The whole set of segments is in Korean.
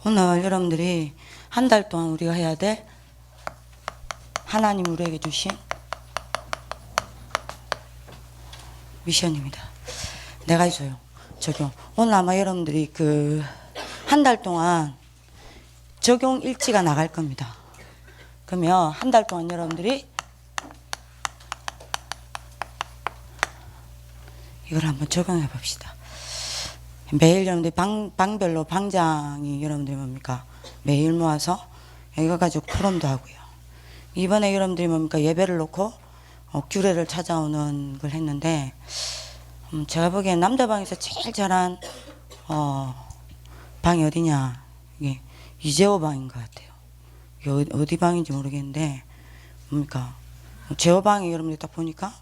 오늘 여러분들이 한 달 동안 우리가 해야 될 하나님 우리에게 주신 미션입니다. 내가 해줘요. 적용. 오늘 아마 여러분들이 한 달 동안 적용 일지가 나갈 겁니다. 그러면 한 달 동안 여러분들이 이걸 한번 적용해 봅시다. 매일 여러분들 방별로 방장이 여러분들이 뭡니까? 매일 모아서 이거 가지고 포럼도 하고요. 이번에 여러분들이 뭡니까? 예배를 놓고 규례를 찾아오는 걸 했는데 제가 보기엔 남자 방에서 제일 잘한 방이 어디냐? 이게 이재호 방인 것 같아요. 이게 어디 방인지 모르겠는데 뭡니까? 재호 방이 여러분들 딱 보니까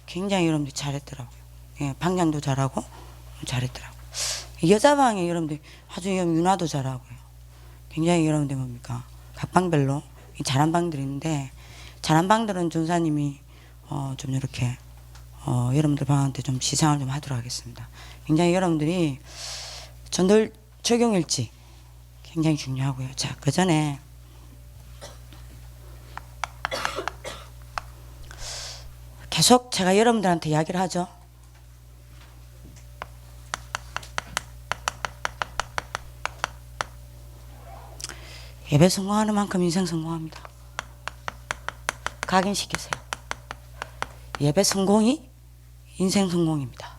굉장히 여러분들이 잘했더라고요. 예, 방장도 잘하고 잘했더라고요. 여자 방에 여러분들 아주 윤화도 잘하고요. 굉장히 여러분들 뭡니까? 각 방별로 잘한 방들이 있는데 잘한 방들은 전사님이 좀 이렇게 여러분들 방한테 좀 시상을 좀 하도록 하겠습니다. 굉장히 여러분들이 전들 적용일지 굉장히 중요하고요. 자, 그 전에 계속 제가 여러분들한테 이야기를 하죠. 예배 성공하는 만큼 인생 성공합니다. 각인시키세요. 예배 성공이 인생 성공입니다.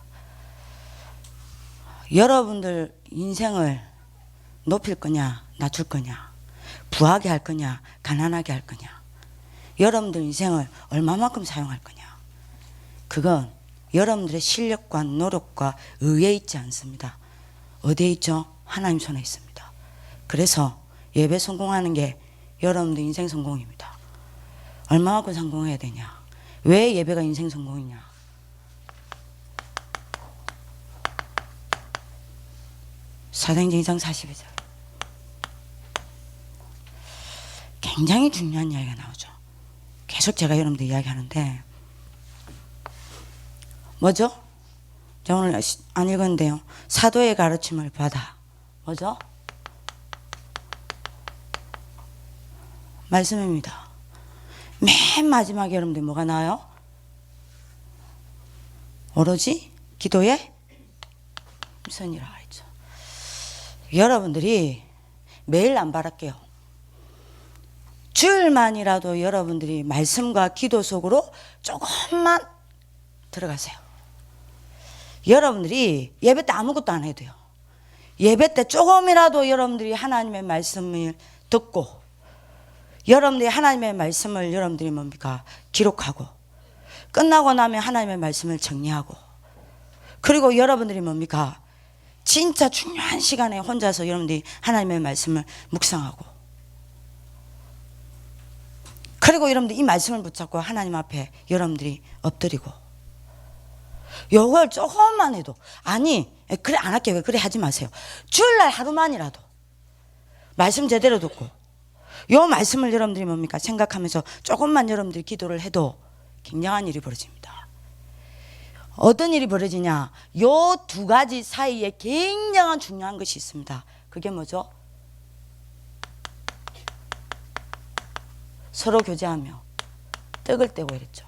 여러분들 인생을 높일 거냐, 낮출 거냐, 부하게 할 거냐, 가난하게 할 거냐, 여러분들 인생을 얼마만큼 사용할 거냐, 그건 여러분들의 실력과 노력과 의에 있지 않습니다. 어디에 있죠? 하나님 손에 있습니다. 그래서 예배 성공하는 게 여러분들 인생 성공입니다. 얼마만큼 성공해야 되냐? 왜 예배가 인생 성공이냐? 사도행전 2장 42절. 굉장히 중요한 이야기가 나오죠. 계속 제가 여러분들 이야기하는데 뭐죠? 제가 오늘 안 읽었는데요. 사도의 가르침을 받아. 뭐죠? 말씀입니다. 맨 마지막에 여러분들 뭐가 나와요? 오로지 기도의 우선이라 했죠. 여러분들이 매일 안 바랄게요. 주일만이라도 여러분들이 말씀과 기도 속으로 조금만 들어가세요. 여러분들이 예배 때 아무것도 안 해도 돼요. 예배 때 조금이라도 여러분들이 하나님의 말씀을 듣고 여러분들이 하나님의 말씀을 여러분들이 뭡니까? 기록하고 끝나고 나면 하나님의 말씀을 정리하고 그리고 여러분들이 뭡니까? 진짜 중요한 시간에 혼자서 여러분들이 하나님의 말씀을 묵상하고 그리고 여러분들이 이 말씀을 붙잡고 하나님 앞에 여러분들이 엎드리고 요걸 조금만 해도 아니 그래 안 할게 왜 그래 하지 마세요. 주일날 하루만이라도 말씀 제대로 듣고 요 말씀을 여러분들이 뭡니까? 생각하면서 조금만 여러분들이 기도를 해도 굉장한 일이 벌어집니다. 어떤 일이 벌어지냐? 요 두 가지 사이에 굉장한 중요한 것이 있습니다. 그게 뭐죠? 서로 교제하며 떡을 떼고 이랬죠.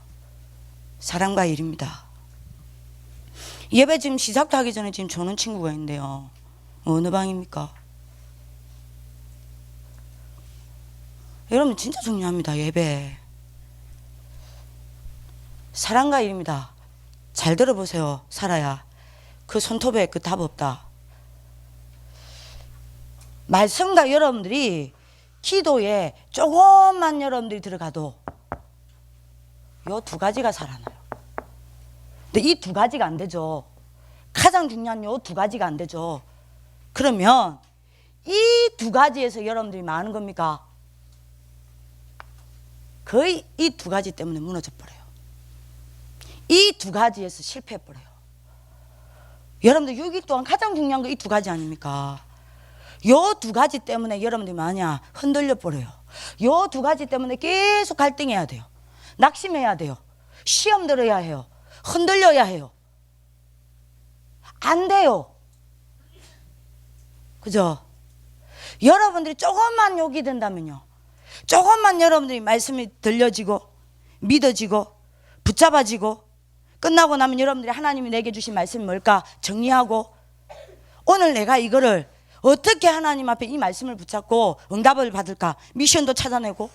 사랑과 일입니다. 예배 지금 시작도 하기 전에 지금 조는 친구가 있는데요. 어느 방입니까? 여러분 진짜 중요합니다. 예배 사랑과 일입니다. 잘 들어보세요. 살아야 그 손톱에 그 답 없다. 말씀과 여러분들이 기도에 조금만 여러분들이 들어가도 요 두 가지가 살아나요. 근데 이 두 가지가 안 되죠. 가장 중요한 요 두 가지가 안 되죠. 그러면 이 두 가지에서 여러분들이 뭐 하는 겁니까? 거의 이 두 가지 때문에 무너져 버려요. 이 두 가지에서 실패해 버려요. 여러분들 6일 동안 가장 중요한 거 이 두 가지 아닙니까? 요 두 가지 때문에 여러분들이 뭐하냐? 흔들려 버려요. 요 두 가지 때문에 계속 갈등해야 돼요. 낙심해야 돼요. 시험 들어야 해요. 흔들려야 해요. 안 돼요. 그죠? 여러분들이 조금만 욕이 된다면요, 조금만 여러분들이 말씀이 들려지고 믿어지고 붙잡아지고 끝나고 나면 여러분들이 하나님이 내게 주신 말씀이 뭘까 정리하고, 오늘 내가 이거를 어떻게 하나님 앞에 이 말씀을 붙잡고 응답을 받을까, 미션도 찾아내고,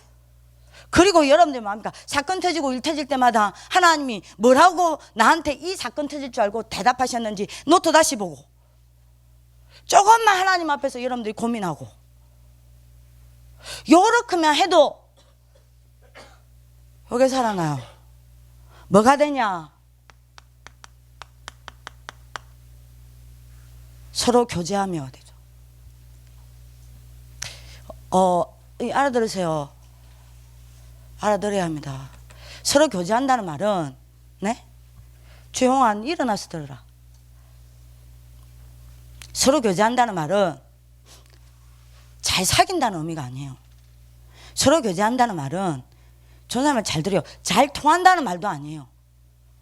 그리고 여러분들 뭡니까, 사건 터지고 일 터질 때마다 하나님이 뭐라고 나한테 이 사건 터질 줄 알고 대답하셨는지 노트 다시 보고, 조금만 하나님 앞에서 여러분들이 고민하고, 요렇게만 해도 요게 살아나요. 뭐가 되냐, 서로 교제하며 되죠. 알아들으세요. 알아들어야 합니다. 서로 교제한다는 말은, 네? 조용한, 일어나서 들어라. 서로 교제한다는 말은 잘 사귄다는 의미가 아니에요. 서로 교제한다는 말은 저 사람을 잘 들어요, 잘 통한다는 말도 아니에요.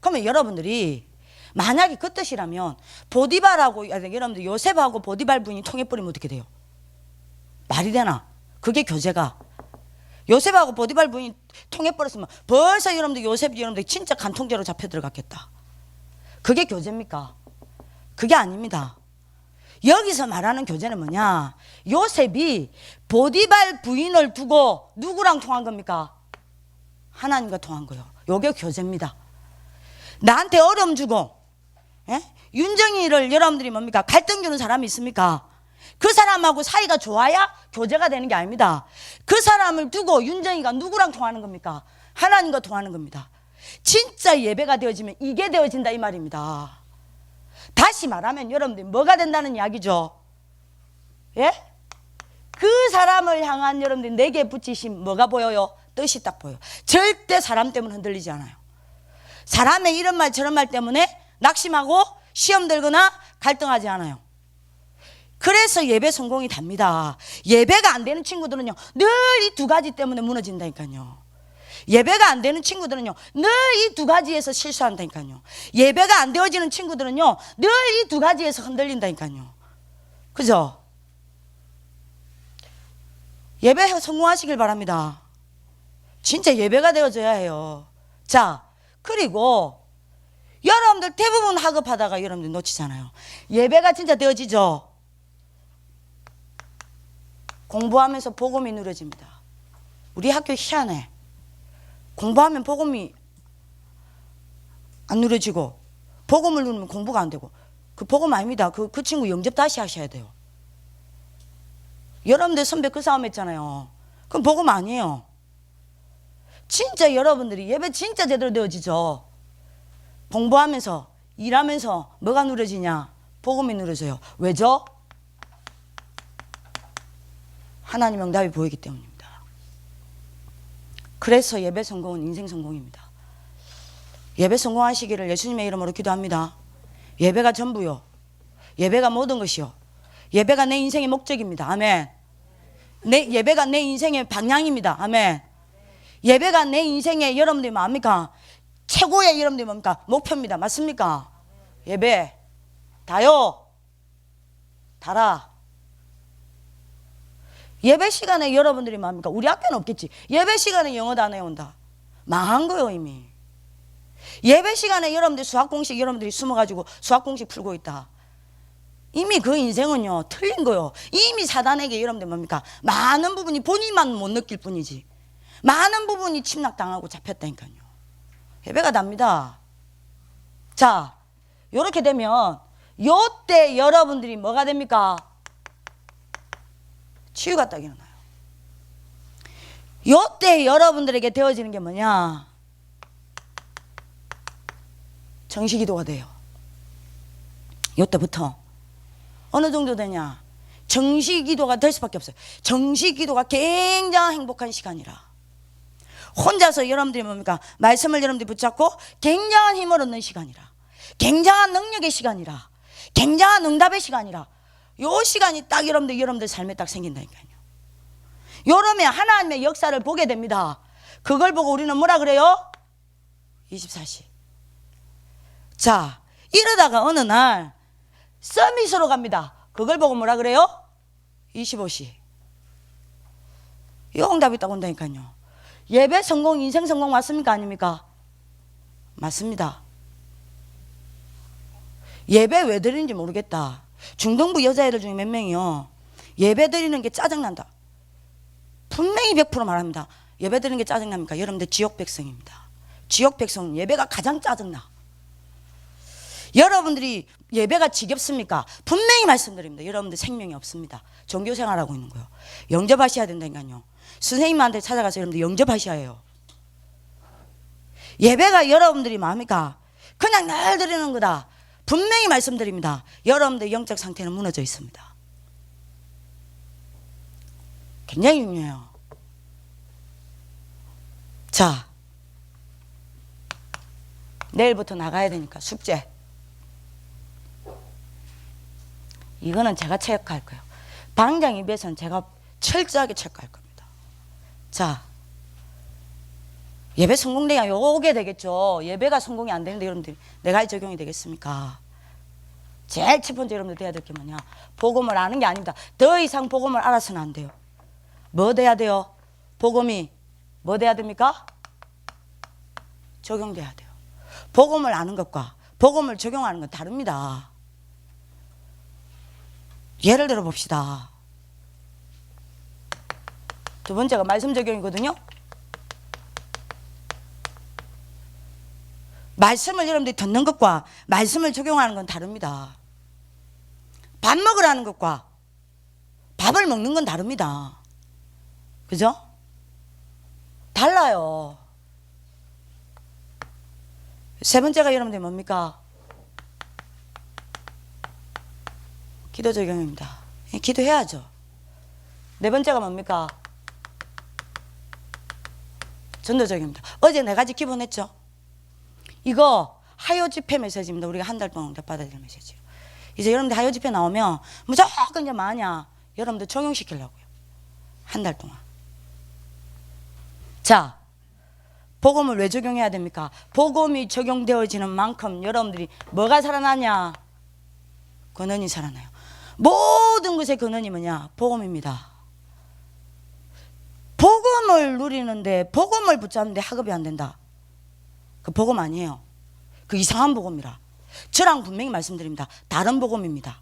그러면 여러분들이 만약에 그 뜻이라면 보디발하고, 여러분들 요셉하고 보디발 부인이 통해버리면 어떻게 돼요? 말이 되나? 그게 교제가. 요셉하고 보디발 부인이 통해버렸으면 벌써 여러분들 여러분들 진짜 간통죄로 잡혀 들어갔겠다. 그게 교제입니까? 그게 아닙니다. 여기서 말하는 교제는 뭐냐, 요셉이 보디발 부인을 두고 누구랑 통한 겁니까? 하나님과 통한 거예요. 요게 교제입니다. 나한테 어려움 주고, 예? 윤정이를 여러분들이 뭡니까, 갈등 주는 사람이 있습니까? 그 사람하고 사이가 좋아야 교제가 되는 게 아닙니다. 그 사람을 두고 윤정이가 누구랑 통하는 겁니까? 하나님과 통하는 겁니다. 진짜 예배가 되어지면 이게 되어진다 이 말입니다. 다시 말하면 여러분들이 뭐가 된다는 이야기죠? 예? 그 사람을 향한 여러분들이 내게 붙이신 뭐가 보여요? 뜻이 딱 보여요. 절대 사람 때문에 흔들리지 않아요. 사람의 이런 말 저런 말 때문에 낙심하고 시험 들거나 갈등하지 않아요. 그래서 예배 성공이 답니다. 예배가 안 되는 친구들은요, 늘 이 두 가지 때문에 무너진다니까요. 예배가 안 되는 친구들은요, 늘 이 두 가지에서 실수한다니까요. 예배가 안 되어지는 친구들은요, 늘 이 두 가지에서 흔들린다니까요. 그죠? 예배 성공하시길 바랍니다. 진짜 예배가 되어져야 해요. 자, 그리고 여러분들 대부분 학업하다가 여러분들 놓치잖아요. 예배가 진짜 되어지죠? 공부하면서 복음이 누려집니다. 우리 학교 희한해. 공부하면 복음이 안 누려지고, 복음을 누르면 공부가 안 되고. 그 복음 아닙니다. 그 친구 영접 다시 하셔야 돼요. 여러분들 선배 그 싸움 했잖아요. 그건 복음 아니에요. 진짜 여러분들이 예배 진짜 제대로 되어지죠. 공부하면서 일하면서 뭐가 누려지냐? 복음이 누려져요. 왜죠? 하나님 응답이 보이기 때문입니다. 그래서 예배 성공은 인생 성공입니다. 예배 성공하시기를 예수님의 이름으로 기도합니다. 예배가 전부요. 예배가 모든 것이요. 예배가 내 인생의 목적입니다. 아멘. 예배가 내 인생의 방향입니다. 아멘. 예배가 내 인생의 여러분들이 뭡니까? 최고의 여러분들이 뭡니까? 목표입니다. 맞습니까? 예배 다요. 달아. 예배 시간에 여러분들이 뭡니까? 우리 학교는 없겠지. 예배 시간에 영어 다 외운다. 망한 거예요 이미. 예배 시간에 여러분들 수학 공식 여러분들이 숨어가지고 수학 공식 풀고 있다. 이미 그 인생은요 틀린 거예요. 이미 사단에게 여러분들 뭡니까? 많은 부분이 본인만 못 느낄 뿐이지 많은 부분이 침략당하고 잡혔다니까요. 예배가 답니다. 자, 요렇게 되면 요때 여러분들이 뭐가 됩니까? 치유가 딱 일어나요. 요때 여러분들에게 되어지는 게 뭐냐? 정시기도가 돼요. 요때부터 어느 정도 되냐? 정시기도가 될 수밖에 없어요. 정시기도가 굉장히 행복한 시간이라. 혼자서 여러분들이 뭡니까? 말씀을 여러분들이 붙잡고 굉장한 힘을 얻는 시간이라. 굉장한 능력의 시간이라. 굉장한 응답의 시간이라. 요 시간이 딱 여러분들 삶에 딱 생긴다니까요. 요러면 하나님의 역사를 보게 됩니다. 그걸 보고 우리는 뭐라 그래요? 24시. 자, 이러다가 어느 날 서밋으로 갑니다. 그걸 보고 뭐라 그래요? 25시. 이거 응답이 딱 온다니까요. 예배 성공, 인생 성공 맞습니까? 아닙니까? 맞습니다. 예배 왜 드리는지 모르겠다. 중등부 여자애들 중에 몇 명이요, 예배 드리는 게 짜증난다. 분명히 100% 말합니다. 예배 드리는 게 짜증납니까? 여러분들 지옥 백성입니다. 지옥 백성은 예배가 가장 짜증나. 여러분들이 예배가 지겹습니까? 분명히 말씀드립니다. 여러분들 생명이 없습니다. 종교생활하고 있는 거예요. 영접하셔야 된다니까요. 선생님한테 찾아가서 여러분들 영접하셔야 해요. 예배가 여러분들이 뭡니까? 그냥 날 드리는 거다. 분명히 말씀드립니다. 여러분들 영적 상태는 무너져 있습니다. 굉장히 중요해요. 자, 내일부터 나가야 되니까 숙제. 이거는 제가 체크할 거예요. 방장 입에서는 제가 철저하게 체크할 겁니다. 자, 예배 성공되야 요게 되겠죠. 예배가 성공이 안 되는데 여러분들 내가 적용이 되겠습니까? 제일 첫 번째 여러분들 돼야 될 게 뭐냐? 복음을 아는 게 아닙니다. 더 이상 복음을 알아서는 안 돼요. 뭐 돼야 돼요? 복음이 뭐 돼야 됩니까? 적용돼야 돼요. 복음을 아는 것과 복음을 적용하는 건 다릅니다. 예를 들어 봅시다. 두 번째가 말씀 적용이거든요. 말씀을 여러분들이 듣는 것과 말씀을 적용하는 건 다릅니다. 밥 먹으라는 것과 밥을 먹는 건 다릅니다. 그죠? 달라요. 세 번째가 여러분들 뭡니까? 기도 적용입니다. 기도해야죠. 네 번째가 뭡니까? 전도 적용입니다. 어제 네 가지 기본했죠? 이거 하요 집회 메시지입니다. 우리가 한 달 동안 받아야 될 메시지요. 이제 여러분들 하요 집회 나오면 무조건 이제 뭐하냐? 여러분들 적용시키려고요. 한 달 동안. 자, 복음을 왜 적용해야 됩니까? 복음이 적용되어지는 만큼 여러분들이 뭐가 살아나냐? 근원이 살아나요. 모든 것의 근원이 뭐냐? 복음입니다. 복음을 누리는데 복음을 붙잡는데 학업이 안 된다. 그 복음 아니에요. 그 이상한 복음이라. 저랑 분명히 말씀드립니다. 다른 복음입니다.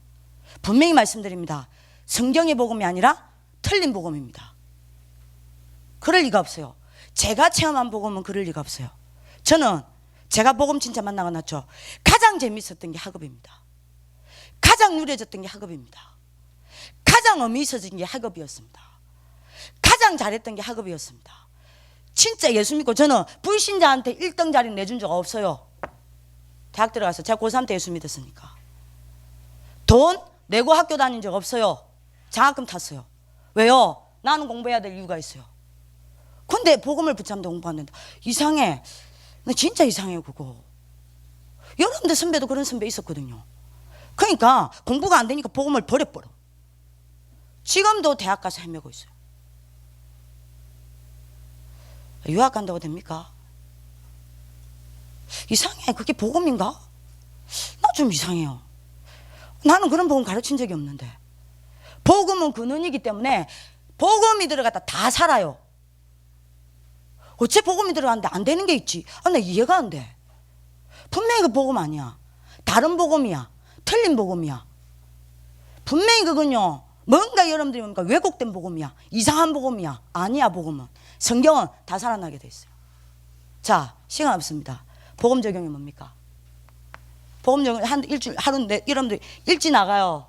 분명히 말씀드립니다. 성경의 복음이 아니라 틀린 복음입니다. 그럴 리가 없어요. 제가 체험한 복음은 그럴 리가 없어요. 저는 제가 복음 진짜 만나고 났죠. 가장 재밌었던 게 학업입니다. 가장 누려졌던 게 학업입니다. 가장 의미 있어진 게 학업이었습니다. 가장 잘했던 게 학업이었습니다. 진짜 예수 믿고 저는 불신자한테 1등 자리 내준 적 없어요. 대학 들어가서 제가 고3 때 예수 믿었으니까. 돈 내고 학교 다닌 적 없어요. 장학금 탔어요. 왜요? 나는 공부해야 될 이유가 있어요. 근데 복음을 붙잡는데 공부 안 된다. 이상해. 진짜 이상해요 그거. 여러분들 선배도 그런 선배 있었거든요. 그러니까 공부가 안 되니까 복음을 버려버려. 지금도 대학 가서 헤매고 있어요. 유학 간다고 됩니까? 이상해. 그게 복음인가? 나 좀 이상해요. 나는 그런 복음 가르친 적이 없는데. 복음은 근원이기 때문에 복음이 들어갔다 다 살아요. 어째 복음이 들어갔는데 안 되는 게 있지? 나 이해가 안 돼. 분명히 그 복음 아니야. 다른 복음이야. 틀린 복음이야. 분명히 그건요, 뭔가 여러분들이 뭔가 왜곡된 복음이야. 이상한 복음이야. 아니야. 복음은 성경은 다 살아나게 돼 있어요. 자, 시간 없습니다. 복음 적용이 뭡니까? 복음 적용 한 일주일 하루 여러분들 일찍 나가요.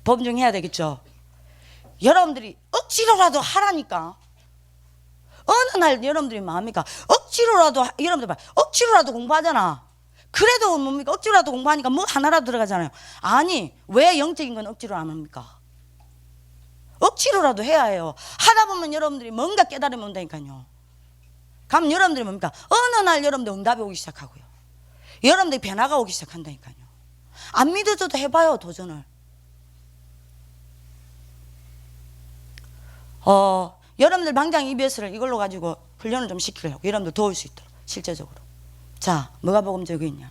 복음 적용 해야 되겠죠. 여러분들이 억지로라도 하라니까. 어느 날 여러분들이 뭐합니까? 억지로라도 여러분들 봐. 억지로라도 공부하잖아. 그래도 뭡니까? 억지로라도 공부하니까 뭐 하나라도 들어가잖아요. 아니, 왜 영적인 건 억지로 안 합니까? 억지로라도 해야 해요. 하다 보면 여러분들이 뭔가 깨달음이 온다니까요. 그럼 여러분들이 뭡니까? 어느 날 여러분들 응답이 오기 시작하고요. 여러분들이 변화가 오기 시작한다니까요. 안 믿어져도 해봐요, 도전을. 여러분들 방장 EBS를 이걸로 가지고 훈련을 좀 시키려고 여러분들 도울 수 있도록 실제적으로. 자, 뭐가 복음적이냐?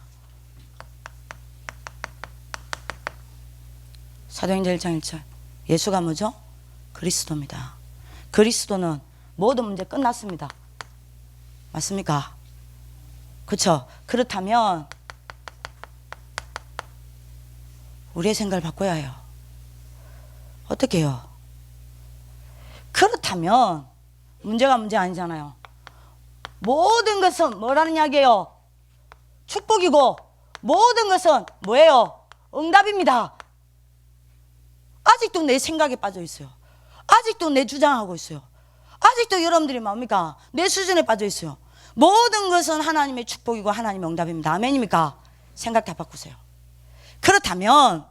사도행전 1장 1절. 예수가 뭐죠? 그리스도입니다. 그리스도는 모든 문제 끝났습니다. 맞습니까? 그렇죠? 그렇다면 우리의 생각을 바꿔야 해요. 어떻게 해요? 그렇다면 문제가 문제 아니잖아요. 모든 것은 뭐라는 이야기예요? 축복이고 모든 것은 뭐예요? 응답입니다. 아직도 내 생각에 빠져 있어요. 아직도 내 주장하고 있어요. 아직도 여러분들이 뭡니까? 내 수준에 빠져 있어요. 모든 것은 하나님의 축복이고 하나님의 응답입니다. 아멘입니까? 생각 다 바꾸세요. 그렇다면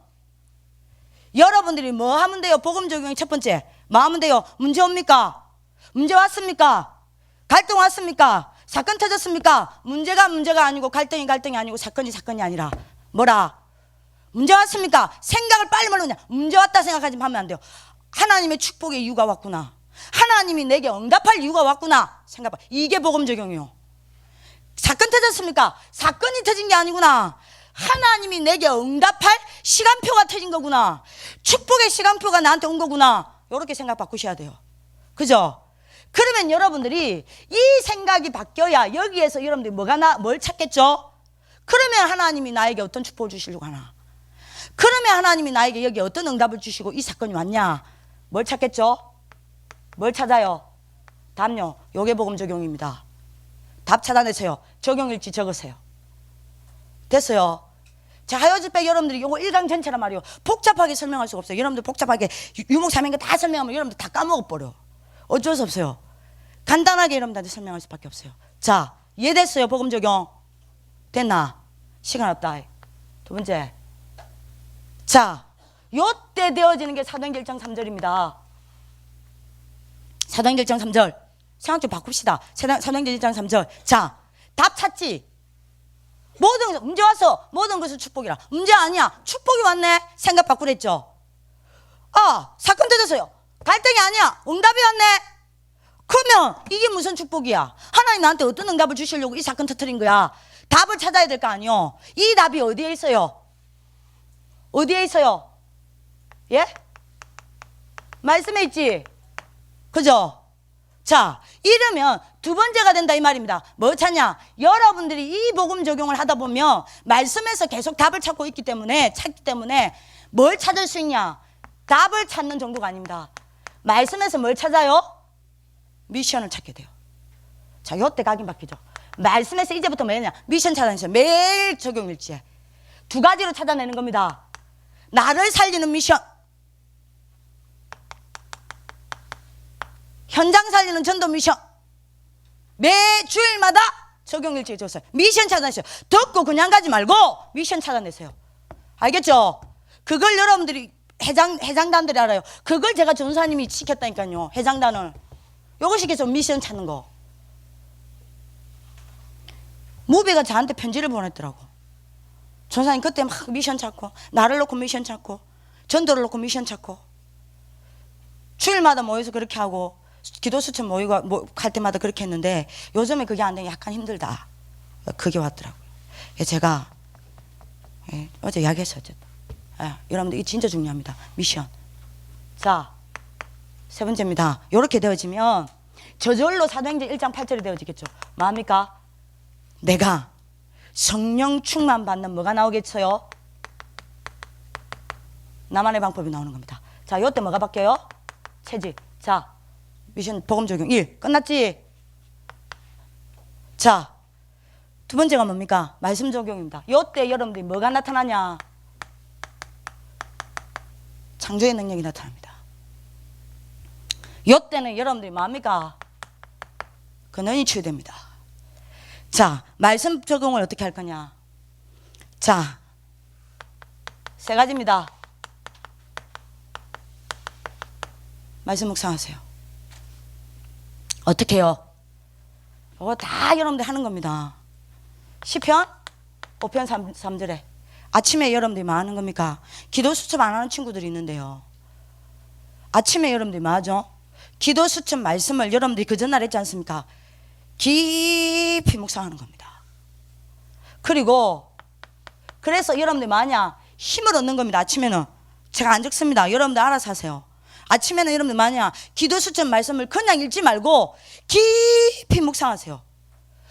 여러분들이 뭐 하면 돼요? 복음 적용이 첫 번째 뭐 하면 돼요? 문제 옵니까? 문제 왔습니까? 갈등 왔습니까? 사건 터졌습니까? 문제가 아니고 갈등이 아니고 사건이 아니라 뭐라? 문제 왔습니까? 생각을 빨리 말로 그냥 문제 왔다 생각하지 하면 안 돼요. 하나님의 축복의 이유가 왔구나. 하나님이 내게 응답할 이유가 왔구나. 생각봐. 이게 복음 적용이요. 사건 터졌습니까? 사건이 터진 게 아니구나. 하나님이 내게 응답할 시간표가 터진 거구나. 축복의 시간표가 나한테 온 거구나. 이렇게 생각 바꾸셔야 돼요. 그죠? 그러면 여러분들이 이 생각이 바뀌어야 여기에서 여러분들이 뭘 찾겠죠? 그러면 하나님이 나에게 어떤 축복을 주시려고 하나? 그러면 하나님이 나에게 여기 어떤 응답을 주시고 이 사건이 왔냐? 뭘 찾겠죠? 뭘 찾아요? 답요. 요게 복음 적용입니다. 답 찾아내세요. 적용일지 적으세요. 됐어요. 자, 하여집백 여러분들이 요거 1강 전체란 말이에요. 복잡하게 설명할 수가 없어요. 여러분들 복잡하게 유목사명과 다 설명하면 여러분들 다 까먹어버려. 어쩔 수 없어요. 간단하게 여러분들한테 설명할 수밖에 없어요. 자, 이해됐어요? 복음 적용 됐나? 시간 없다. 두 번째, 자, 요때 되어지는 게 사도행전 1장 3절입니다. 사도행전 1장 3절 생각 좀 바꿉시다. 사도행전 1장 3절. 자, 답 찾지? 모든 것, 문제 왔어. 모든 것은 축복이라. 문제 아니야. 축복이 왔네. 생각 바꾸랬죠. 아, 사건 터졌어요. 갈등이 아니야. 응답이 왔네. 그러면 이게 무슨 축복이야? 하나님 나한테 어떤 응답을 주시려고 이 사건 터뜨린 거야? 답을 찾아야 될 거 아니요. 이 답이 어디에 있어요? 어디에 있어요? 예? 말씀에 있지? 그죠? 자, 이러면 두 번째가 된다 이 말입니다. 뭐 찾냐? 여러분들이 이 복음 적용을 하다 보면 말씀에서 계속 답을 찾기 때문에 뭘 찾을 수 있냐? 답을 찾는 정도가 아닙니다. 말씀에서 뭘 찾아요? 미션을 찾게 돼요. 자, 요때 각인 바뀌죠. 말씀에서 이제부터 뭐냐? 미션 찾아내세요. 매일 적용일지에 두 가지로 찾아내는 겁니다. 나를 살리는 미션, 현장 살리는 전도 미션. 매 주일마다 적용일지에 줬어요. 미션 찾아내세요. 듣고 그냥 가지 말고 미션 찾아내세요. 알겠죠? 그걸 여러분들이 회장단들이 알아요. 그걸 제가 전사님이 시켰다니까요. 회장단을 요거 시켜서 미션 찾는 거. 무비가 저한테 편지를 보냈더라고. 전사님 그때 막 미션 찾고, 나를 놓고 미션 찾고, 전도를 놓고 미션 찾고, 주일마다 모여서 그렇게 하고 기도 수천 모이고 갈 때마다 그렇게 했는데 요즘에 그게 안 되니 약간 힘들다. 그게 왔더라고요. 제가 어제 이야기했어요. 여러분들 이게 진짜 중요합니다. 미션. 자, 세 번째입니다. 이렇게 되어지면 저절로 사도행전 1장 8절이 되어지겠죠. 뭐합니까? 내가 성령 충만 받는 뭐가 나오겠어요? 나만의 방법이 나오는 겁니다. 자, 요때 뭐가 바뀌어요? 체질. 자, 미션 복음 적용 1 끝났지? 자, 두 번째가 뭡니까? 말씀 적용입니다. 요때 여러분들이 뭐가 나타나냐? 창조의 능력이 나타납니다. 요때는 여러분들이 뭡니까? 근원이 치유됩니다. 자, 말씀 적용을 어떻게 할 거냐? 자, 세 가지입니다. 말씀 묵상하세요. 어떻게 해요? 이거 다 여러분들 하는 겁니다. 시편 5편 3절에 아침에 여러분들이 뭐 하는 겁니까? 기도 수첩 안 하는 친구들이 있는데요. 아침에 여러분들이 뭐 하죠? 기도 수첩 말씀을 여러분들이 그 전날 했지 않습니까? 깊이 묵상하는 겁니다. 그리고 그래서 여러분들이 뭐하냐? 힘을 얻는 겁니다. 아침에는 제가 안 적습니다. 여러분들 알아서 하세요. 아침에는 여러분들 만약 기도 수첩 말씀을 그냥 읽지 말고 깊이 묵상하세요.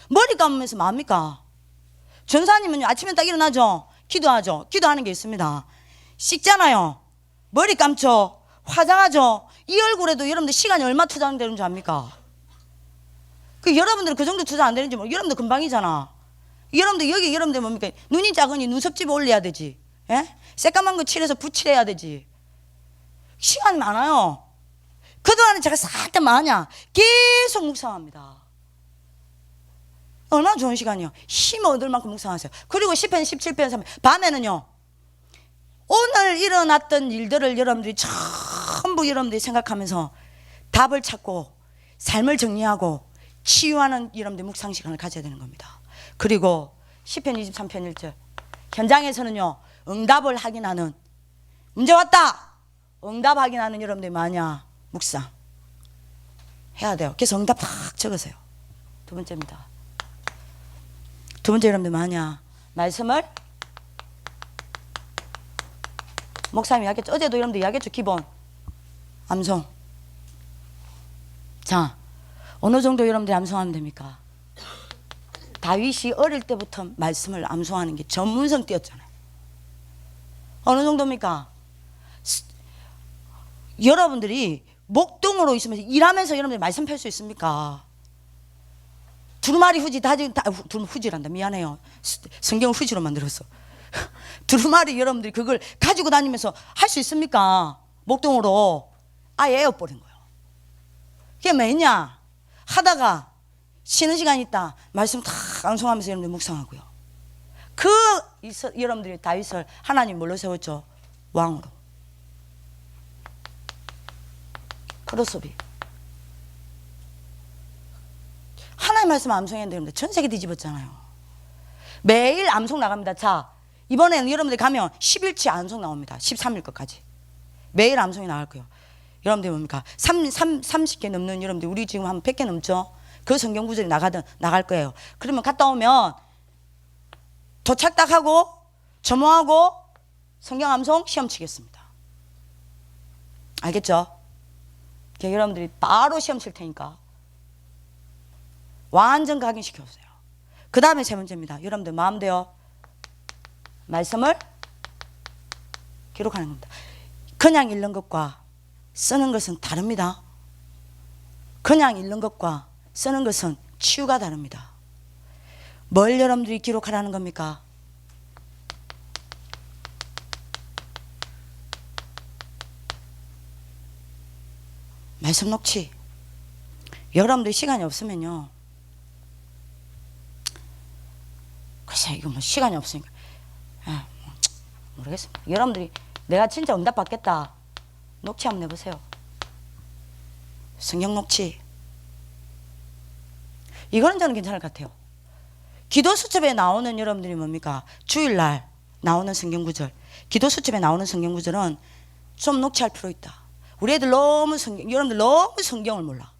머리 감으면서 뭐합니까? 전사님은요, 아침에 딱 일어나죠. 기도하죠. 기도하는 게 있습니다. 씻잖아요. 머리 감죠. 화장하죠. 이 얼굴에도 여러분들 시간이 얼마 투자되는 줄 압니까? 여러분들은 그 정도 투자 안 되는지 모르겠어요. 여러분들 금방이잖아. 여러분들 여기 여러분들 뭡니까? 눈이 작으니 눈썹집 올려야 되지. 예? 새까만 거 칠해서 붓칠해야 되지. 시간이 많아요. 그동안에 제가 싹 다 뭐하냐? 계속 묵상합니다. 얼마나 좋은 시간이요. 힘 얻을 만큼 묵상하세요. 그리고 10편, 17편, 3편 밤에는요, 오늘 일어났던 일들을 여러분들이 전부 여러분들이 생각하면서 답을 찾고 삶을 정리하고 치유하는 여러분들 묵상 시간을 가져야 되는 겁니다. 그리고 10편 23편 1절 현장에서는요, 응답을 확인하는, 문제 왔다 응답 확인하는 여러분들이 뭐하냐? 묵상 해야 돼요. 그래서 응답 딱 적으세요. 두 번째입니다. 두 번째 여러분들 뭐하냐? 말씀을 목사님이 이야기했죠. 어제도 여러분들 이야기했죠. 기본 암송. 자, 어느 정도 여러분들이 암송하면 됩니까? 다윗이 어릴 때부터 말씀을 암송하는 게 전문성 띄었잖아요. 어느 정도입니까? 여러분들이 목동으로 있으면서 일하면서 여러분들이 말씀 펼 수 있습니까? 두루마리 후지 후지란다. 미안해요. 성경을 후지로 만들었어. 두루마리 여러분들이 그걸 가지고 다니면서 할 수 있습니까? 목동으로 아예 에어버린 거예요. 그게 뭐냐? 하다가 쉬는 시간이 있다. 말씀 탁 암송하면서 여러분들 묵상하고요. 여러분들이 다윗을 하나님 뭘로 세웠죠? 왕으로. 크로스비. 하나님 말씀 암송했는데 여러분들 전 세계 뒤집었잖아요. 매일 암송 나갑니다. 자, 이번에는 여러분들 가면 10일치 암송 나옵니다. 13일 것까지. 매일 암송이 나갈 거예요. 여러분들 뭡니까? 30개 넘는 여러분들, 우리 지금 한 100개 넘죠? 그 성경 구절이 나갈 거예요. 그러면 갔다 오면 도착 딱 하고 점호하고 성경 암송 시험 치겠습니다. 알겠죠? 여러분들이 바로 시험 칠 테니까 완전 각인시켜주세요. 그 다음에 세 번째입니다. 여러분들 마음대로 말씀을 기록하는 겁니다. 그냥 읽는 것과 쓰는 것은 다릅니다. 그냥 읽는 것과 쓰는 것은 치유가 다릅니다. 뭘 여러분들이 기록하라는 겁니까? 말씀 녹취. 여러분들 시간이 없으면요, 글쎄 이거 뭐 시간이 없으니까 모르겠습니다. 여러분들이 내가 진짜 응답 받겠다, 녹취 한번 내보세요. 성경 녹취. 이거는 저는 괜찮을 것 같아요. 기도 수첩에 나오는 여러분들이 뭡니까? 주일날 나오는 성경 구절, 기도 수첩에 나오는 성경 구절은 좀 녹취할 필요 있다. 우리 애들 여러분들 너무 성경을 몰라.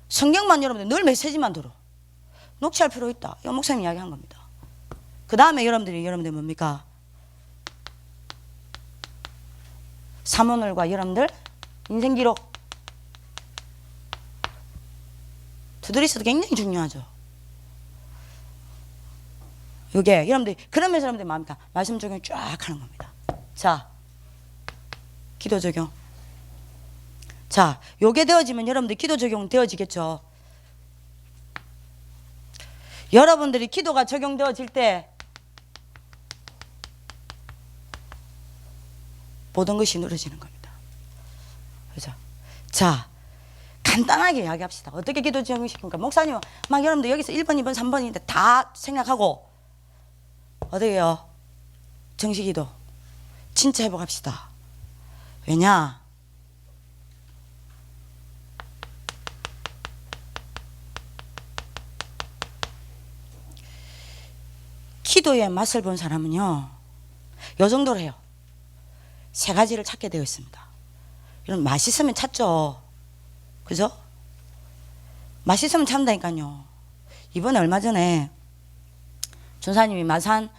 성경만 여러분들 늘 메시지만 들어. 녹취할 필요 있다. 이거 목사님 이야기한 겁니다. 그 다음에 여러분들 뭡니까? 사모늘과 여러분들 인생 기록. 투두리스트도 굉장히 중요하죠. 이게 여러분들, 그러면서 여러분들 뭡니까? 말씀 적용 쫙 하는 겁니다. 자, 기도 적용. 자, 요게 되어지면 여러분들 기도 적용 되어지겠죠. 여러분들이 기도가 적용되어질 때 모든 것이 누려지는 겁니다. 그죠? 자, 간단하게 이야기합시다. 어떻게 기도 적용시킵니까? 목사님, 막 여러분들 여기서 1번, 2번, 3번인데 다 생각하고 어떻게 해요? 정식기도 진짜 회복합시다. 왜냐? 기도의 맛을 본 사람은요, 요 정도로 해요. 세 가지를 찾게 되어 있습니다. 이런 맛있으면 찾죠. 그죠? 맛있으면 찾는다니까요. 이번에 얼마 전에 전사님이 마산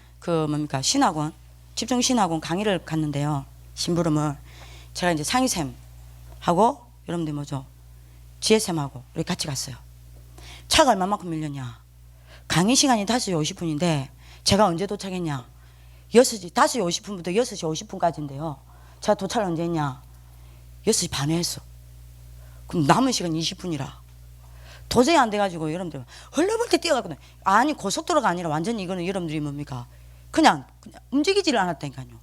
신학원, 집중신학원 강의를 갔는데요. 심부름을. 제가 이제 상의쌤 하고 여러분들 뭐죠? GSM하고 우리 같이 갔어요. 차가 얼마만큼 밀렸냐? 강의 시간이 5시 50분인데 제가 언제 도착했냐? 5시 50분부터 6시 50분까지인데요. 제가 도착을 언제 했냐? 6시 반에 했어. 그럼 남은 시간 20분이라. 도저히 안 돼가지고 여러분들 헐레벌떡 뛰어갔거든요. 아니 고속도로가 아니라 완전히 이거는 여러분들이 뭡니까? 그냥 움직이지를 않았다니까요.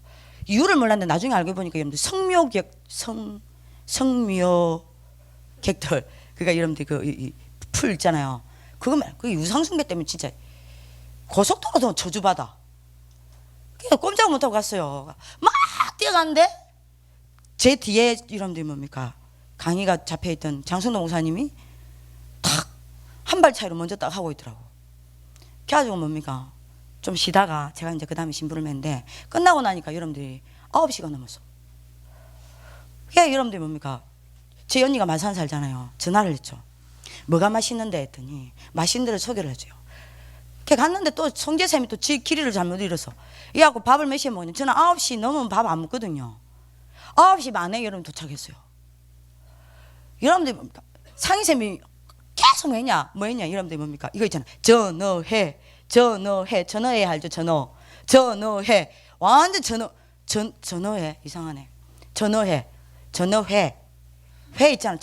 이유를 몰랐는데 나중에 알고 보니까 여러분들 성묘객들 그러니까 여러분들 그 풀 있잖아요. 그 유상승배 때문에 진짜 고속도로도 저주받아. 그냥 꼼짝 못하고 갔어요. 막 뛰어가는데 제 뒤에 여러분들이 뭡니까? 강의가 잡혀있던 장성동 목사님이 탁 한 발 차이로 먼저 딱 하고 있더라고. 그래가지고 뭡니까? 좀 쉬다가 제가 이제 그 다음에 신부를 맸는데 끝나고 나니까 여러분들이 9시가 넘었어. 그래 여러분들이 뭡니까? 제 언니가 마산 살잖아요. 전화를 했죠. 뭐가 맛있는데 했더니 맛있는 데를 소개를 해줘요. 걔 갔는데 또 성재쌤이 또 길이를 잘못 잃어서 이하고 밥을 몇 시에 먹냐? 저는 9시 넘으면 밥 안 먹거든요. 9시 반에 여러분 도착했어요. 여러분들 뭡니까? 상희쌤이 계속 뭐 했냐? 여러분들 뭡니까? 이거 있잖아. 전어회 알죠? 전어회 완전 전어회 이상하네. 전어회 회 있잖아.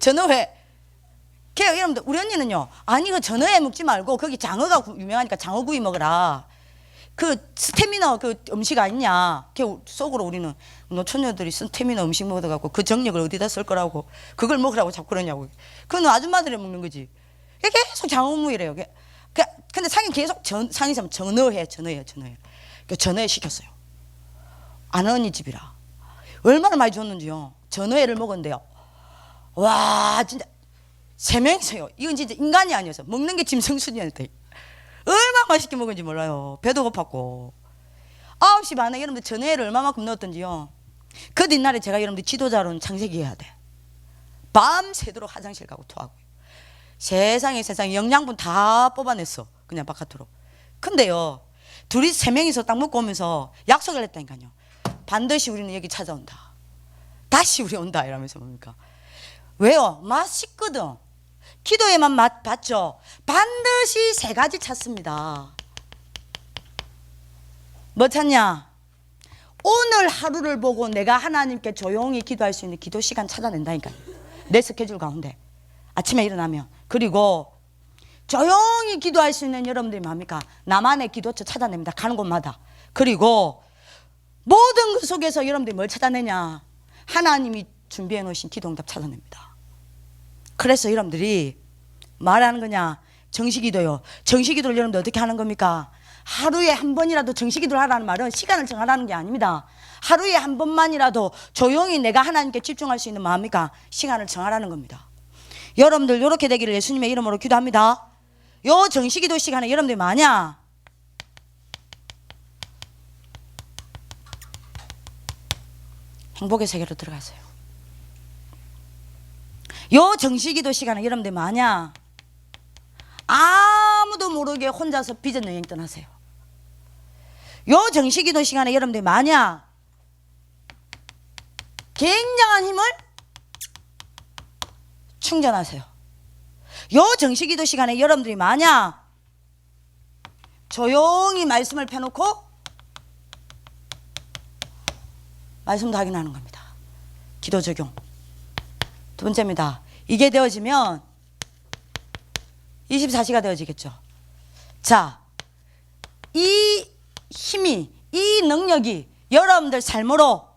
전어회. 걔 여러분들 우리 언니는요. 아니 그 전어회 먹지 말고 거기 장어가 유명하니까 장어구이 먹어라. 그 스태미너 그 음식 아니냐. 걔 속으로 우리는 노처녀들이 스태미너 음식 먹어갖고 그 정력을 어디다 쓸 거라고 그걸 먹으라고 자꾸 그러냐고. 그건 아줌마들이 먹는 거지. 계속 장어무이래요. 근데 상인 계속 상인사람 전어회. 그 전어회 시켰어요. 아는 언니 집이라. 얼마나 많이 줬는지요. 전어회를 먹었는데요. 와 진짜 3명이서요. 이건 진짜 인간이 아니어서 먹는 게 짐승순이었대. 얼마나 맛있게 먹은지 몰라요. 배도 고팠고 9시 반에 여러분들 전어회를 얼마만큼 넣었던지요. 그 뒷날에 제가 여러분들 지도자로는 창세기 해야 돼. 밤새도록 화장실 가고 토하고요. 세상에 영양분 다 뽑아냈어. 그냥 바깥으로. 근데요 둘이 3명이서 딱 먹고 오면서 약속을 했다니까요. 반드시 우리는 여기 찾아온다. 다시 우리 온다 이러면서 뭡니까? 왜요? 맛있거든. 기도에만 맛 봤죠. 반드시 3가지 찾습니다. 뭐 찾냐? 오늘 하루를 보고 내가 하나님께 조용히 기도할 수 있는 기도 시간 찾아낸다니까요. 내 스케줄 가운데 아침에 일어나면. 그리고 조용히 기도할 수 있는 여러분들이 뭡니까? 나만의 기도처 찾아냅니다. 가는 곳마다. 그리고 모든 그 속에서 여러분들이 뭘 찾아내냐? 하나님이 준비해 놓으신 기도응답 찾아냅니다. 그래서 여러분들이 말하는 거냐? 정식기도요. 정식기도를 여러분들 어떻게 하는 겁니까? 하루에 한 번이라도 정식기도를 하라는 말은 시간을 정하라는 게 아닙니다. 하루에 한 번만이라도 조용히 내가 하나님께 집중할 수 있는 마음이니까 시간을 정하라는 겁니다. 여러분들 이렇게 되기를 예수님의 이름으로 기도합니다. 요 정식기도 시간에 여러분들이 뭐하냐? 행복의 세계로 들어가세요. 요 정식기도 시간에 여러분들 뭐하냐? 아무도 모르게 혼자서 비전 여행 떠나세요. 요 정식기도 시간에 여러분들 뭐하냐? 굉장한 힘을 충전하세요. 요 정식기도 시간에 여러분들이 뭐하냐? 조용히 말씀을 펴놓고 말씀도 확인하는 겁니다. 기도 적용. 두 번째입니다. 이게 되어지면 24시가 되어지겠죠. 자, 이 힘이, 이 능력이 여러분들 삶으로,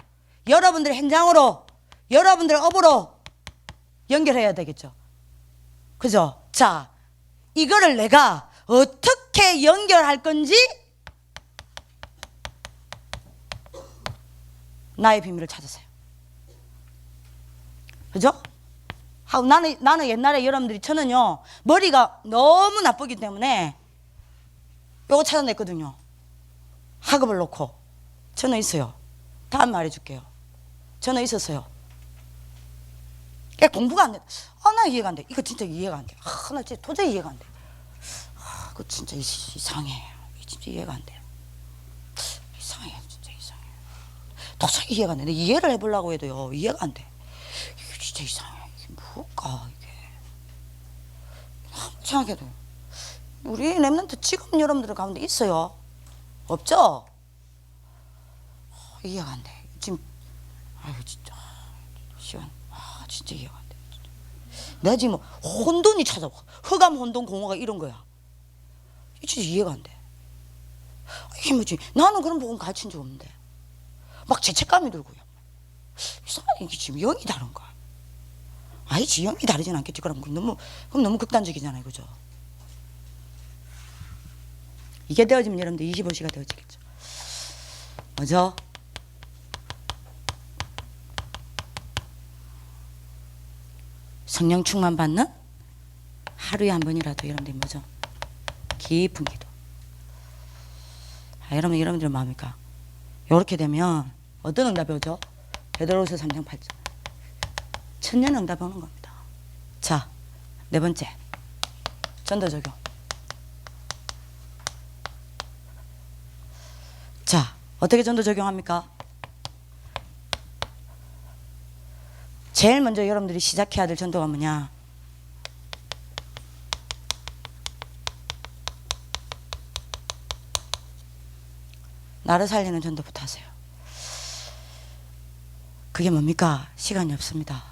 여러분들 현장으로, 여러분들 업으로 연결해야 되겠죠. 그죠? 자, 이거를 내가 어떻게 연결할 건지 나의 비밀을 찾으세요. 그죠? 하고 나는 옛날에 여러분들이 저는요 머리가 너무 나쁘기 때문에 요거 찾아냈거든요. 학업을 놓고 저는 있어요. 다음 말해줄게요. 저는 있었어요. 공부가 안 돼. 나 이해가 안 돼. 이거 진짜 이해가 안 돼. 나 진짜 도저히 이해가 안 돼. 그거 진짜 이상해. 진짜 이해가 안 돼. 이상해. 진짜 이상해. 도저히 이해가 안 돼. 이해를 해보려고 해도요, 이해가 안 돼. 이게 진짜 이상해. 이게 뭘까, 이게. 아무리 생각해도. 우리 랩런트 지금 여러분들 가운데 있어요? 없죠? 이해가 안 돼. 지금, 아유, 진짜. 시간. 진짜 이해가 안 돼. 내가 지금 혼돈이 찾아와. 흑암 혼돈 공허가 이런 거야. 진짜 이해가 안 돼. 이게 뭐지? 나는 그런 복음 가르친 적 없는데. 막 죄책감이 들고요. 이상하게 이게 지금 영이 다른 거야. 아니지, 영이 다르진 않겠지. 그럼 너무 극단적이잖아요. 그죠? 이게 되어지면 여러분들 25시가 되어지겠죠. 뭐죠? 성령 충만 받는 하루에 한 번이라도 여러분들 뭐죠? 깊은 기도. 여러분들 마음입니까? 이렇게 되면 어떤 응답이 오죠? 베드로후서 3장 8절. 천년 응답 오는 겁니다. 자, 네 번째. 전도 적용. 자, 어떻게 전도 적용합니까? 제일 먼저 여러분들이 시작해야 될 전도가 뭐냐? 나를 살리는 전도부터 하세요. 그게 뭡니까? 시간이 없습니다.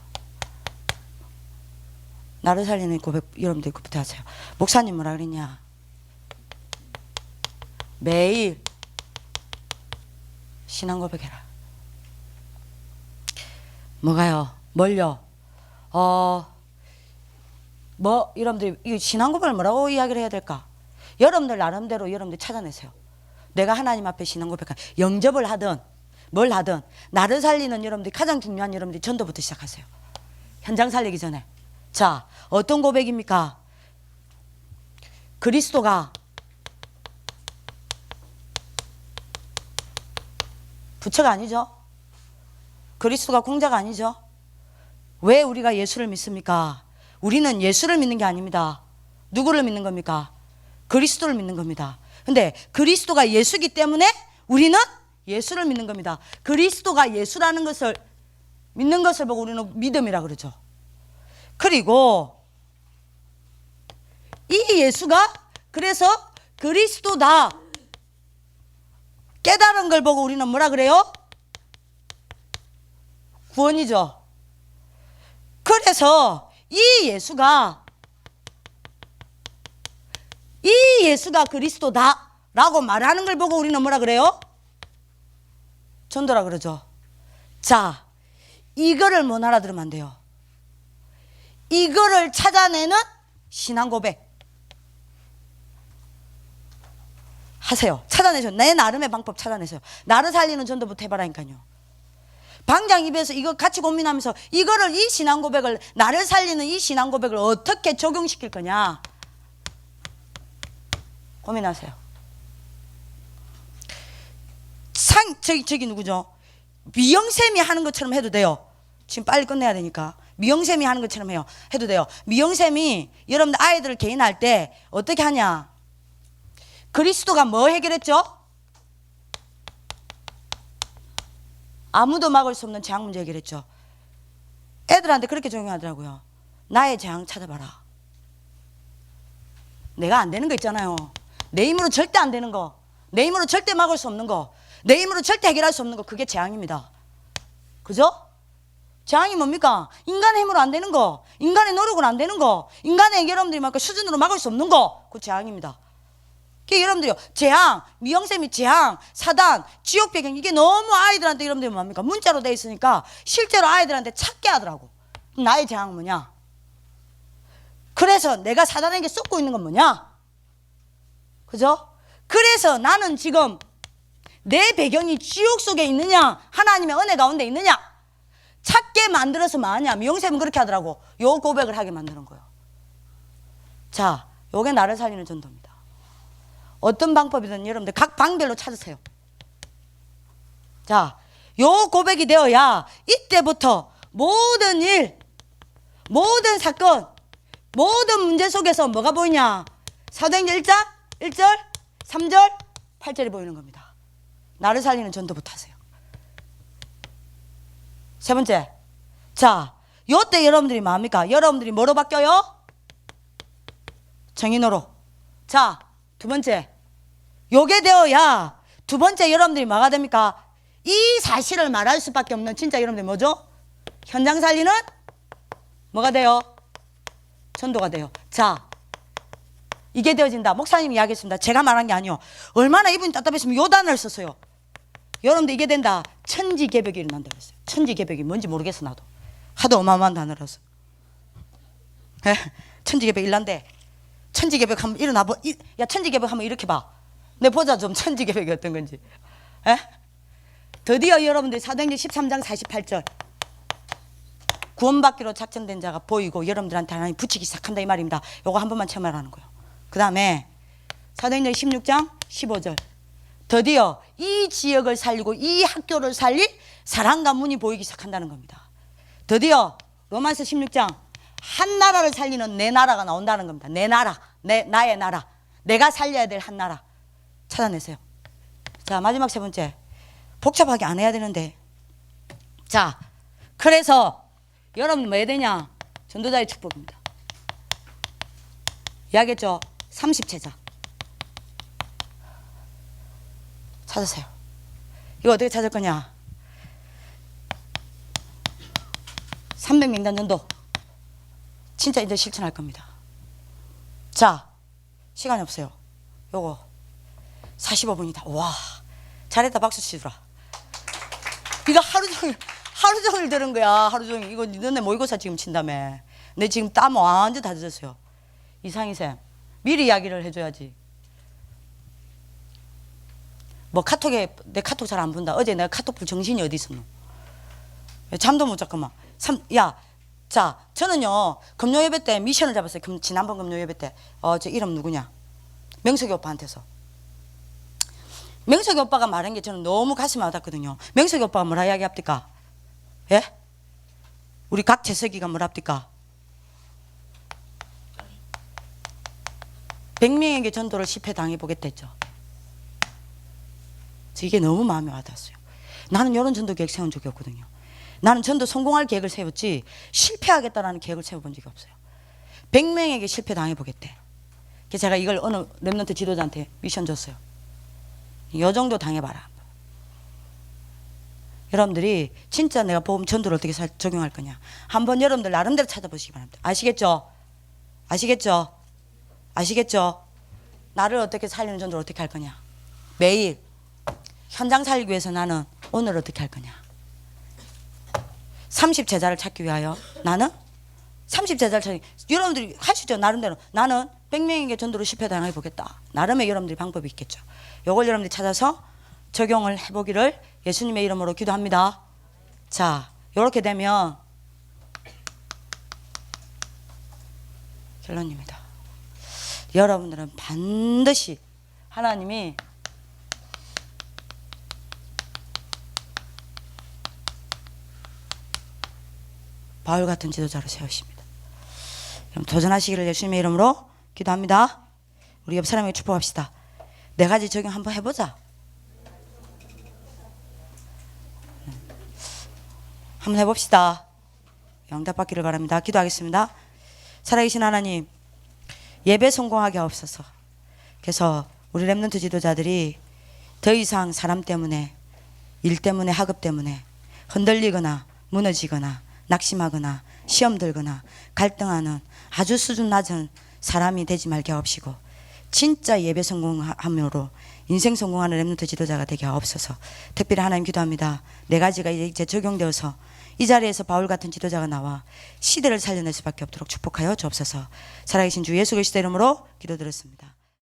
나를 살리는 고백 여러분들 그부터 하세요. 목사님 뭐라 그랬냐? 매일 신앙 고백해라. 뭐가요? 뭘요? 여러분들 이 신앙 고백을 뭐라고 이야기를 해야 될까? 여러분들 나름대로 여러분들 찾아내세요. 내가 하나님 앞에 신앙 고백한 영접을 하든 뭘 하든 나를 살리는 여러분들이 가장 중요한 여러분들이 전도부터 시작하세요. 현장 살리기 전에. 자, 어떤 고백입니까? 그리스도가 부처가 아니죠. 그리스도가 공자가 아니죠. 왜 우리가 예수를 믿습니까? 우리는 예수를 믿는 게 아닙니다. 누구를 믿는 겁니까? 그리스도를 믿는 겁니다. 근데 그리스도가 예수이기 때문에 우리는 예수를 믿는 겁니다. 그리스도가 예수라는 것을 믿는 것을 보고 우리는 믿음이라 그러죠. 그리고 이 예수가 그래서 그리스도다 깨달은 걸 보고 우리는 뭐라 그래요? 구원이죠. 그래서 이 예수가 그리스도다 라고 말하는 걸 보고 우리는 뭐라 그래요? 전도라 그러죠. 자, 이거를 못 알아들으면 안 돼요. 이거를 찾아내는 신앙 고백 하세요. 찾아내세요. 내 나름의 방법 찾아내세요. 나를 살리는 전도부터 해봐라니까요. 방장 입에서 이거 같이 고민하면서 이거를 이 신앙 고백을 나를 살리는 이 신앙 고백을 어떻게 적용시킬 거냐 고민하세요. 저기 누구죠? 미영쌤이 하는 것처럼 해도 돼요. 지금 빨리 끝내야 되니까. 미영쌤이 하는 것처럼 해도 돼요. 미영쌤이 여러분들 아이들을 개인할 때 어떻게 하냐? 그리스도가 뭐 해결했죠? 아무도 막을 수 없는 재앙 문제 해결했죠. 애들한테 그렇게 적용하더라고요. 나의 재앙 찾아봐라. 내가 안 되는 거 있잖아요. 내 힘으로 절대 안 되는 거, 내 힘으로 절대 막을 수 없는 거, 내 힘으로 절대 해결할 수 없는 거, 그게 재앙입니다. 그죠? 재앙이 뭡니까? 인간의 힘으로 안 되는 거, 인간의 노력으로 안 되는 거, 인간의 여러분들이 막 수준으로 막을 수 없는 거, 그 재앙입니다. 그게 여러분들이요, 재앙, 미영쌤이 재앙, 사단, 지옥 배경, 이게 너무 아이들한테 여러분들이 뭡니까? 문자로 돼 있으니까 실제로 아이들한테 찾게 하더라고. 나의 재앙은 뭐냐? 그래서 내가 사단에게 쏟고 있는 건 뭐냐? 그죠? 그래서 나는 지금 내 배경이 지옥 속에 있느냐, 하나님의 은혜 가운데 있느냐, 찾게 만들어서 뭐하냐? 미영쌤은 그렇게 하더라고. 요 고백을 하게 만드는 거예요. 자, 요게 나를 살리는 전도입니다. 어떤 방법이든 여러분들 각 방별로 찾으세요. 자, 요 고백이 되어야 이때부터 모든 일, 모든 사건, 모든 문제 속에서 뭐가 보이냐? 사도행전 1절, 3절, 8절이 보이는 겁니다. 나를 살리는 전도부터 하세요. 세 번째. 자, 요때 여러분들이 뭐합니까? 여러분들이 뭐로 바뀌어요? 정인으로. 자, 두 번째. 요게 되어야 두 번째 여러분들이 뭐가 됩니까? 이 사실을 말할 수밖에 없는 진짜 여러분들이 뭐죠? 현장 살리는 뭐가 돼요? 전도가 돼요. 자, 이게 되어진다. 목사님이 이야기했습니다. 제가 말한 게 아니요. 얼마나 이분이 답답했으면 요 단어를 썼어요. 여러분들 이게 된다. 천지개벽이 일어난다 그랬어요. 천지개벽이 뭔지 모르겠어 나도. 하도 어마어마한 단어라서. 천지개벽 일난데 천지개벽 한번 일어나 봐. 야, 천지개벽 한번 이렇게 봐. 내 보자 좀 천지개벽이 어떤 건지. 드디어 여러분들 사도행전 13장 48절 구원받기로 작정된 자가 보이고 여러분들한테 하나님 붙이기 시작한다 이 말입니다. 요거 한 번만 체험하라는 거예요. 그 다음에 사도행전 16장 15절 드디어 이 지역을 살리고 이 학교를 살릴 사랑과 문이 보이기 시작한다는 겁니다. 드디어 로마서 16장 한 나라를 살리는 내 나라가 나온다는 겁니다. 내 나라, 나의 나라, 내가 살려야 될 한 나라 찾아내세요. 자, 마지막 세 번째. 복잡하게 안 해야 되는데. 자, 그래서 여러분 뭐 해야 되냐? 전도자의 축복입니다. 이야기했죠? 30제자 찾으세요. 이거 어떻게 찾을 거냐? 300명단 전도 진짜 이제 실천할 겁니다. 자, 시간이 없어요. 요거 45분이다. 와, 잘했다. 박수 치더라. 이거 하루 종일 들은 거야. 하루 종일. 이거 너네 모의고사 지금 친다며. 내 지금 땀 완전 다 젖었어요. 이상희쌤, 미리 이야기를 해줘야지. 뭐 카톡에 내 카톡 잘 안 본다. 어제 내가 카톡 볼 정신이 어디 있었노? 잠도 못 잤구만. 야, 자, 저는요 금요 예배 때 미션을 잡았어요. 지난번 금요 예배 때 저 이름 누구냐? 명석이 오빠한테서. 명석이 오빠가 말한 게 저는 너무 가슴이 와닿거든요. 명석이 오빠가 뭐라 이야기합니까? 예? 우리 각 재석이가 뭐라 합니까? 100명에게 전도를 10회 당해보겠다 했죠. 이게 너무 마음에 와닿았어요. 나는 이런 전도 계획 세운 적이 없거든요. 나는 전도 성공할 계획을 세웠지 실패하겠다라는 계획을 세워본 적이 없어요. 100명에게 실패 당해보겠대. 그래서 제가 이걸 어느 랩런트 지도자한테 미션 줬어요. 이 정도 당해봐라. 여러분들이 진짜 내가 복음 전도를 어떻게 적용할 거냐. 한번 여러분들 나름대로 찾아보시기 바랍니다. 아시겠죠? 아시겠죠? 아시겠죠? 나를 어떻게 살리는 전도를 어떻게 할 거냐. 매일 현장 살리기 위해서 나는 오늘 어떻게 할 거냐. 30제자를 찾기 위하여 나는 30제자를 찾기. 여러분들이 하시죠. 나름대로. 나는 100명에게 전도를 10회 당해 보겠다. 나름의 여러분들이 방법이 있겠죠. 요걸 여러분들이 찾아서 적용을 해보기를 예수님의 이름으로 기도합니다. 자, 요렇게 되면 결론입니다. 여러분들은 반드시 하나님이 바울 같은 지도자로 세우십니다. 그럼 도전하시기를 예수님의 이름으로 기도합니다. 우리 옆 사람에게 축복합시다. 네 가지 적용 한번 해보자. 한번 해봅시다. 응답받기를 바랍니다. 기도하겠습니다. 살아계신 하나님, 예배 성공하게 하옵소서. 그래서 우리 랩런트 지도자들이 더 이상 사람 때문에, 일 때문에, 학업 때문에 흔들리거나 무너지거나 낙심하거나 시험 들거나 갈등하는 아주 수준 낮은 사람이 되지 말게 하옵시고, 진짜 예배 성공함으로 인생 성공하는 랩런트 지도자가 되게 하옵소서. 특별히 하나님 기도합니다. 네 가지가 이제 적용되어서 이 자리에서 바울 같은 지도자가 나와 시대를 살려낼 수밖에 없도록 축복하여 주옵소서. 살아계신 주 예수 그리스도 이름으로 기도드렸습니다.